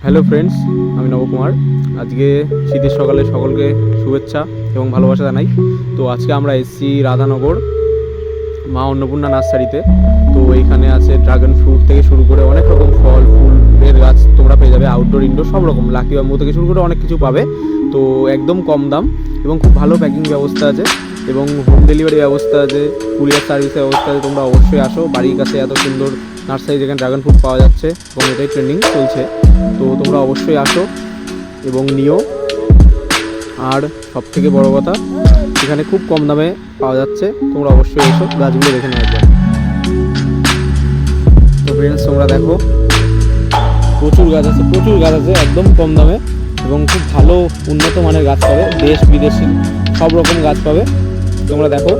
Hello friends, আমি নবকুমার। আজকে শীতের সকালে সকলকে শুভেচ্ছা এবং ভালোবাসা জানাই। তো আজকে আমরা এসেছি রাধানগর মা অন্নপূর্ণা নার্সারিতে। তো এইখানে আছে ড্রাগন ফ্রুট থেকে শুরু করে অনেক রকম ফল ফুলের গাছ তোমরা পেয়ে যাবে, আউটডোর ইনডোর সব রকম, লাকি বাম্বু থেকে শুরু করে অনেক কিছু পাবে। তো একদম কম দাম এবং খুব ভালো প্যাকিং ব্যবস্থা আছে এবং হোম ডেলিভারি ব্যবস্থা আছে, কুরিয়ার সার্ভিসের ব্যবস্থা আছে। তোমরা অবশ্যই আসো, বাড়ির কাছে এত সুন্দর নার্সারি যেখানে ড্রাগন ফ্রুট পাওয়া যাচ্ছে এবং এটাই ট্রেন্ডিং চলছে। তো তোমরা অবশ্যই আসো এবং নিও। আর সব থেকে বড়ো কথা, এখানে খুব কম দামে পাওয়া যাচ্ছে, তোমরা অবশ্যই এসো, গাছগুলো দেখে নাও একবার। তো ফ্রেন্ডস, তোমরা দেখো প্রচুর গাছ আছে একদম কম দামে এবং খুব ভালো উন্নত মানের গাছ পাবে, দেশ বিদেশি সব রকম গাছ পাবে, তোমরা দেখো।